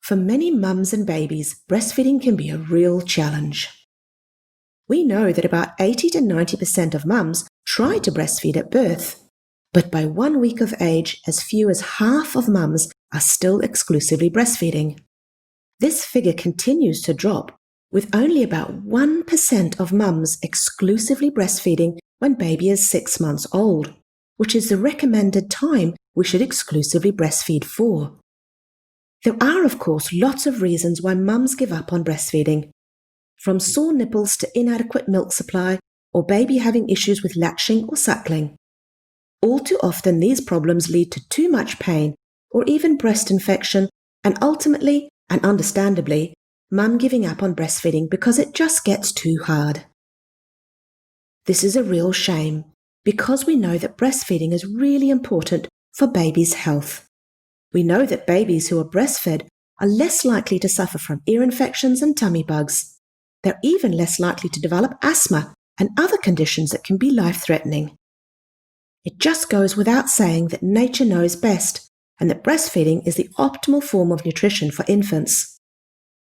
For many mums and babies, breastfeeding can be a real challenge. We know that about 80 to 90% of mums try to breastfeed at birth, but by 1 week of age, as few as half of mums are still exclusively breastfeeding. This figure continues to drop, with only about 1% of mums exclusively breastfeeding when baby is 6 months old, which is the recommended time we should exclusively breastfeed for. There are, of course, lots of reasons why mums give up on breastfeeding, from sore nipples to inadequate milk supply or baby having issues with latching or suckling. All too often, these problems lead to too much pain or even breast infection, and ultimately, and understandably, mum giving up on breastfeeding because it just gets too hard. This is a real shame because we know that breastfeeding is really important for babies' health. We know that babies who are breastfed are less likely to suffer from ear infections and tummy bugs. They're even less likely to develop asthma and other conditions that can be life-threatening. It just goes without saying that nature knows best and that breastfeeding is the optimal form of nutrition for infants.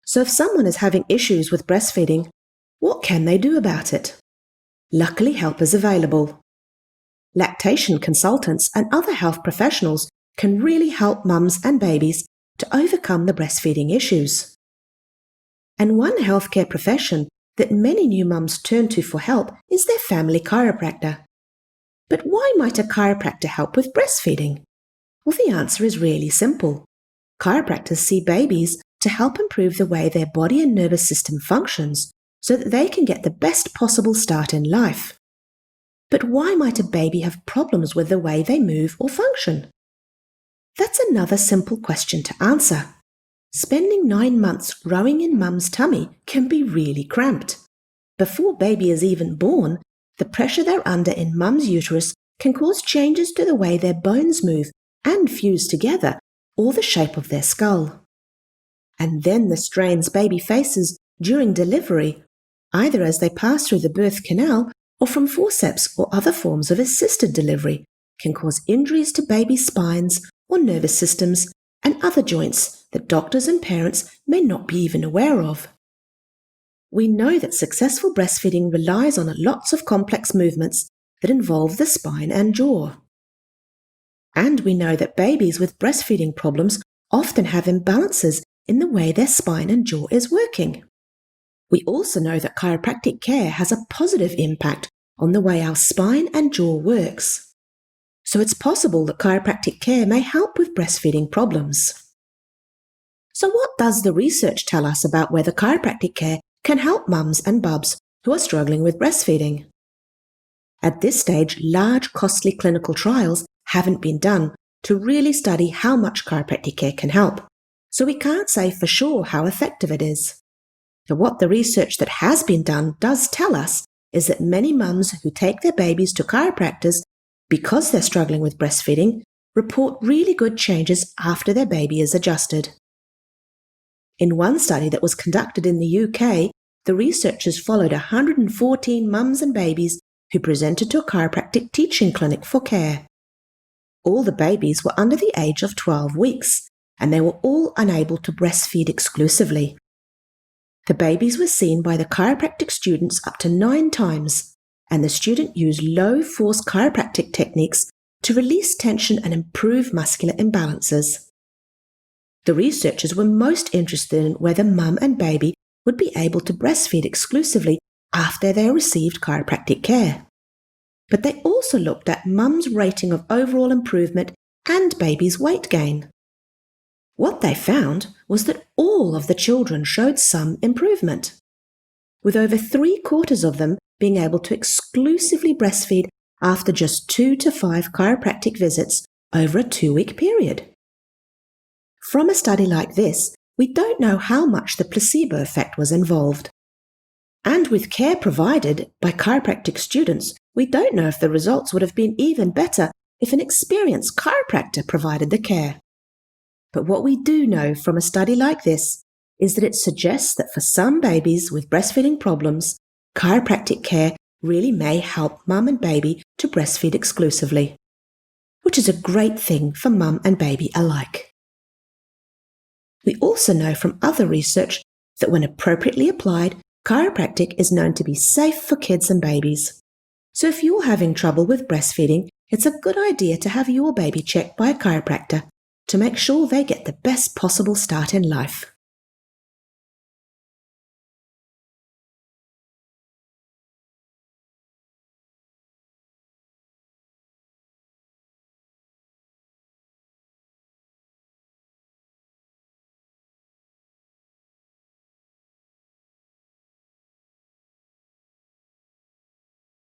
So if someone is having issues with breastfeeding, what can they do about it? Luckily, help is available. Lactation consultants and other health professionals can really help mums and babies to overcome the breastfeeding issues. And one healthcare profession that many new mums turn to for help is their family chiropractor. But why might a chiropractor help with breastfeeding? Well, the answer is really simple. Chiropractors see babies to help improve the way their body and nervous system functions so that they can get the best possible start in life. But why might a baby have problems with the way they move or function? That's another simple question to answer. Spending 9 months growing in mum's tummy can be really cramped. Before baby is even born, the pressure they're under in mum's uterus can cause changes to the way their bones move and fuse together, or the shape of their skull. And then the strains baby faces during delivery, either as they pass through the birth canal or from forceps or other forms of assisted delivery, can cause injuries to baby spines or nervous systems and other joints that doctors and parents may not be even aware of. We know that successful breastfeeding relies on lots of complex movements that involve the spine and jaw. And we know that babies with breastfeeding problems often have imbalances in the way their spine and jaw is working. We also know that chiropractic care has a positive impact on the way our spine and jaw works. So it's possible that chiropractic care may help with breastfeeding problems. So what does the research tell us about whether chiropractic care can help mums and bubs who are struggling with breastfeeding? At this stage, large, costly clinical trials haven't been done to really study how much chiropractic care can help, so we can't say for sure how effective it is. But what the research that has been done does tell us is that many mums who take their babies to chiropractors because they're struggling with breastfeeding report really good changes after their baby is adjusted. In one study that was conducted in the UK, the researchers followed 114 mums and babies who presented to a chiropractic teaching clinic for care. All the babies were under the age of 12 weeks, and they were all unable to breastfeed exclusively. The babies were seen by the chiropractic students up to 9 times, and the student used low-force chiropractic techniques to release tension and improve muscular imbalances. The researchers were most interested in whether mum and baby would be able to breastfeed exclusively after they received chiropractic care. But they also looked at mum's rating of overall improvement and baby's weight gain. What they found was that all of the children showed some improvement, with over 3/4 of them being able to exclusively breastfeed after just 2 to 5 chiropractic visits over a 2-week period. From a study like this, we don't know how much the placebo effect was involved. And with care provided by chiropractic students, we don't know if the results would have been even better if an experienced chiropractor provided the care. But what we do know from a study like this is that it suggests that for some babies with breastfeeding problems, chiropractic care really may help mum and baby to breastfeed exclusively, which is a great thing for mum and baby alike. We also know from other research that when appropriately applied, chiropractic is known to be safe for kids and babies. So if you're having trouble with breastfeeding, it's a good idea to have your baby checked by a chiropractor to make sure they get the best possible start in life.